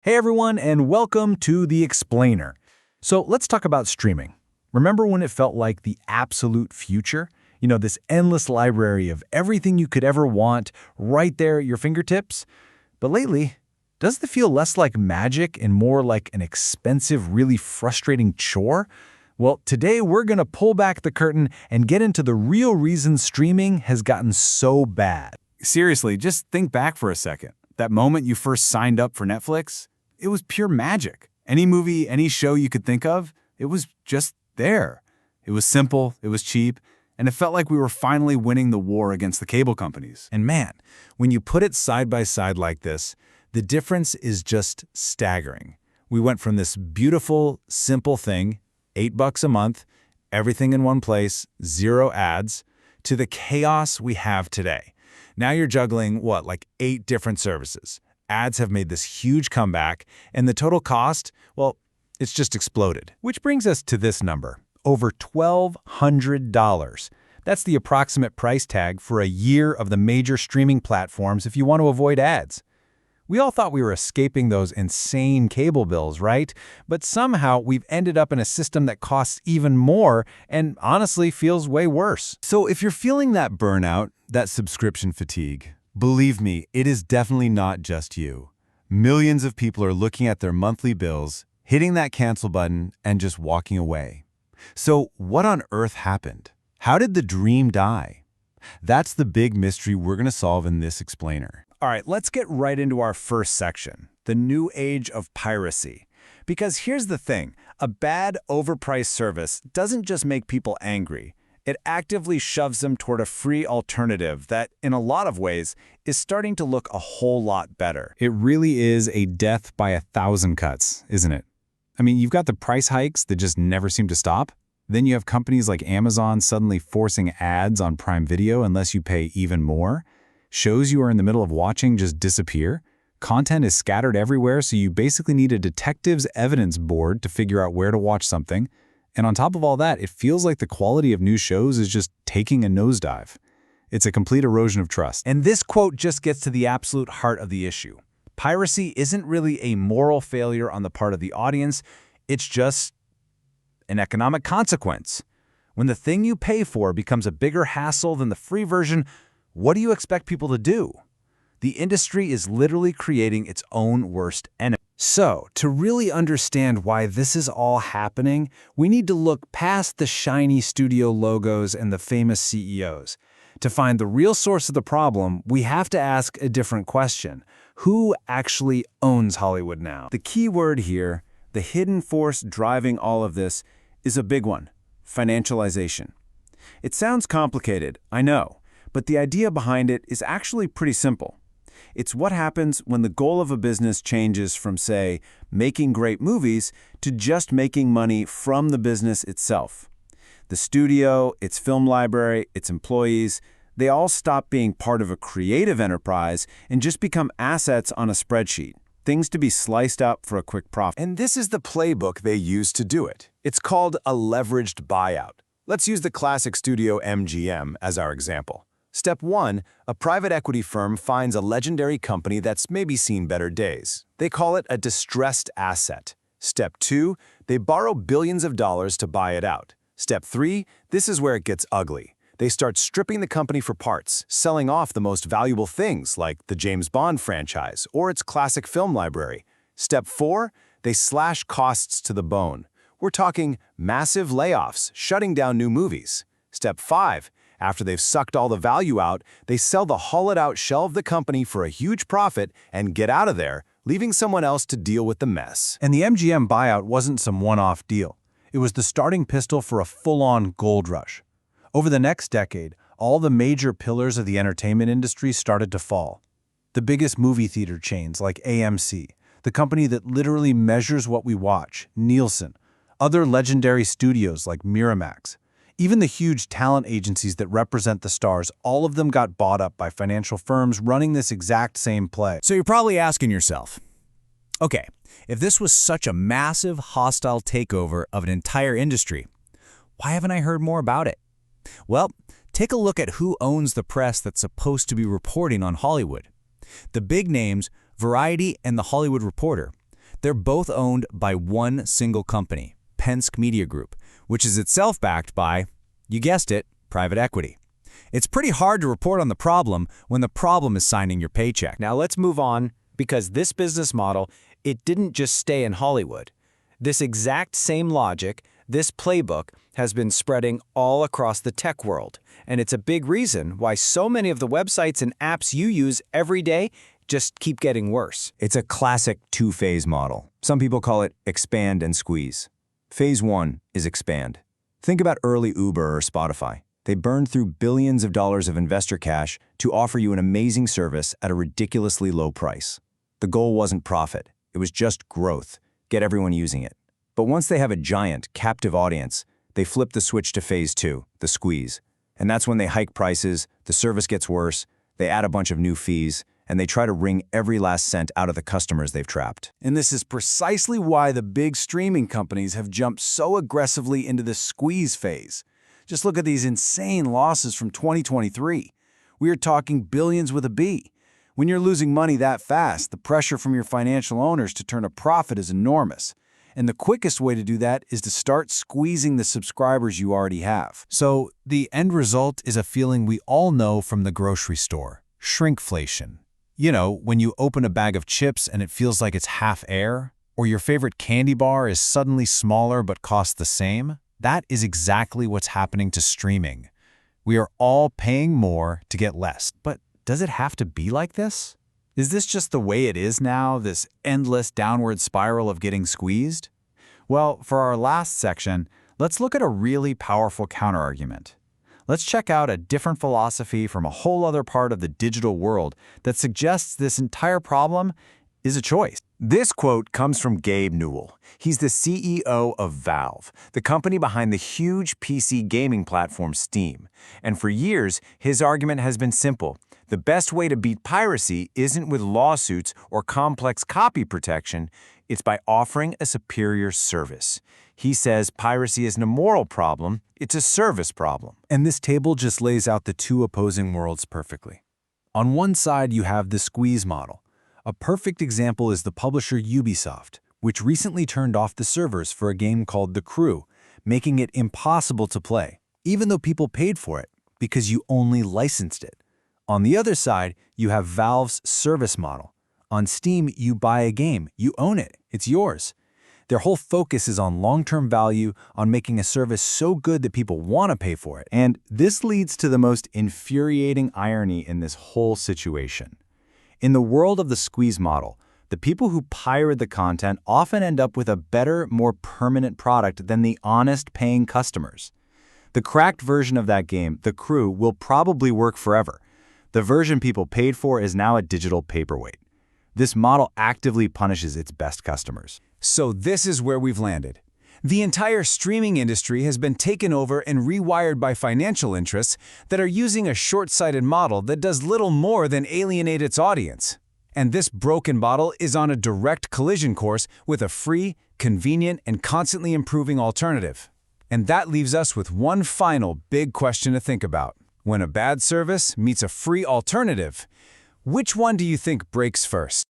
Hey everyone, and welcome to The Explainer. So let's talk about streaming. Remember when it felt like the absolute future? This endless library of everything you could ever want right there at your fingertips? But lately, does it feel less like magic and more like an expensive, really frustrating chore? Well, today we're going to pull back the curtain and get into the real reason streaming has gotten so bad. Seriously, just think back for a second. That moment you first signed up for Netflix, it was pure magic. Any movie, any show you could think of, it was just there. It was simple, it was cheap, and it felt like we were finally winning the war against the cable companies. And man, when you put it side by side like this, the difference is just staggering. We went from this beautiful, simple thing, $8 a month, everything in one place, zero ads, to the chaos we have today. Now you're juggling, like 8 different services. Ads have made this huge comeback, and the total cost, it's just exploded. Which brings us to this number, over $1,200. That's the approximate price tag for a year of the major streaming platforms if you want to avoid ads. We all thought we were escaping those insane cable bills, right? But somehow we've ended up in a system that costs even more and honestly feels way worse. So if you're feeling that burnout, that subscription fatigue, believe me, it is definitely not just you. Millions of people are looking at their monthly bills, hitting that cancel button, and just walking away. So what on earth happened? How did the dream die? That's the big mystery we're going to solve in this explainer. All right, let's get right into our first section, the new age of piracy. Because here's the thing, a bad, overpriced service doesn't just make people angry. It actively shoves them toward a free alternative that, in a lot of ways, is starting to look a whole lot better. It really is a death by 1,000 cuts, isn't it? I mean, you've got the price hikes that just never seem to stop. Then you have companies like Amazon suddenly forcing ads on Prime Video unless you pay even more. Shows you are in the middle of watching just disappear. Content is scattered everywhere, so you basically need a detective's evidence board to figure out where to watch something. And on top of all that, it feels like the quality of new shows is just taking a nosedive. It's a complete erosion of trust. And this quote just gets to the absolute heart of the issue. Piracy isn't really a moral failure on the part of the audience. It's just an economic consequence. When the thing you pay for becomes a bigger hassle than the free version, what do you expect people to do? The industry is literally creating its own worst enemy. So, to really understand why this is all happening, we need to look past the shiny studio logos and the famous CEOs. To find the real source of the problem, we have to ask a different question. Who actually owns Hollywood now? The key word here, the hidden force driving all of this, is a big one: financialization. It sounds complicated, I know, but the idea behind it is actually pretty simple. It's what happens when the goal of a business changes from, say, making great movies to just making money from the business itself. The studio, its film library, its employees, they all stop being part of a creative enterprise and just become assets on a spreadsheet, things to be sliced up for a quick profit. And this is the playbook they use to do it. It's called a leveraged buyout. Let's use the classic studio MGM as our example. Step 1, a private equity firm finds a legendary company that's maybe seen better days. They call it a distressed asset. Step 2, they borrow billions of dollars to buy it out. Step 3, this is where it gets ugly. They start stripping the company for parts, selling off the most valuable things like the James Bond franchise or its classic film library. Step 4, they slash costs to the bone. We're talking massive layoffs, shutting down new movies. Step 5, after they've sucked all the value out, they sell the hollowed-out shell of the company for a huge profit and get out of there, leaving someone else to deal with the mess. And the MGM buyout wasn't some one-off deal. It was the starting pistol for a full-on gold rush. Over the next decade, all the major pillars of the entertainment industry started to fall. The biggest movie theater chains like AMC, the company that literally measures what we watch, Nielsen, other legendary studios like Miramax, even the huge talent agencies that represent the stars, all of them got bought up by financial firms running this exact same play. So you're probably asking yourself, okay, if this was such a massive, hostile takeover of an entire industry, why haven't I heard more about it? Well, take a look at who owns the press that's supposed to be reporting on Hollywood. The big names, Variety and The Hollywood Reporter, They're both owned by one single company, Penske Media Group, which is itself backed by, you guessed it, private equity. It's pretty hard to report on the problem when the problem is signing your paycheck. Now let's move on, because this business model, it didn't just stay in Hollywood. This exact same logic, this playbook, has been spreading all across the tech world. And it's a big reason why so many of the websites and apps you use every day just keep getting worse. It's a classic two-phase model. Some people call it expand and squeeze. Phase 1 is expand. Think about early Uber or Spotify. They burned through billions of dollars of investor cash to offer you an amazing service at a ridiculously low price. The goal wasn't profit. It was just growth. Get everyone using it. But once they have a giant, captive audience, they flip the switch to phase 2, the squeeze. And that's when they hike prices, the service gets worse, they add a bunch of new fees, and they try to wring every last cent out of the customers they've trapped. And this is precisely why the big streaming companies have jumped so aggressively into the squeeze phase. Just look at these insane losses from 2023. We are talking billions with a B. When you're losing money that fast, the pressure from your financial owners to turn a profit is enormous. And the quickest way to do that is to start squeezing the subscribers you already have. So the end result is a feeling we all know from the grocery store, shrinkflation. You know, when you open a bag of chips and it feels like it's half air, or your favorite candy bar is suddenly smaller but costs the same. That is exactly what's happening to streaming. We are all paying more to get less. But does it have to be like this? Is this just the way it is now, this endless downward spiral of getting squeezed? Well, for our last section, let's look at a really powerful counterargument. Let's check out a different philosophy from a whole other part of the digital world that suggests this entire problem is a choice. This quote comes from Gabe Newell. He's the CEO of Valve, the company behind the huge PC gaming platform Steam. And for years, his argument has been simple. The best way to beat piracy isn't with lawsuits or complex copy protection, it's by offering a superior service. He says piracy isn't a moral problem, it's a service problem. And this table just lays out the two opposing worlds perfectly. On one side, you have the squeeze model. A perfect example is the publisher Ubisoft, which recently turned off the servers for a game called The Crew, making it impossible to play, even though people paid for it, because you only licensed it. On the other side, you have Valve's service model. On Steam, you buy a game, you own it, it's yours. Their whole focus is on long-term value, on making a service so good that people want to pay for it. And this leads to the most infuriating irony in this whole situation. In the world of the squeeze model, the people who pirate the content often end up with a better, more permanent product than the honest paying customers. The cracked version of that game, The Crew, will probably work forever. The version people paid for is now a digital paperweight. This model actively punishes its best customers. So this is where we've landed. The entire streaming industry has been taken over and rewired by financial interests that are using a short-sighted model that does little more than alienate its audience. And this broken model is on a direct collision course with a free, convenient, and constantly improving alternative. And that leaves us with one final big question to think about. When a bad service meets a free alternative, which one do you think breaks first?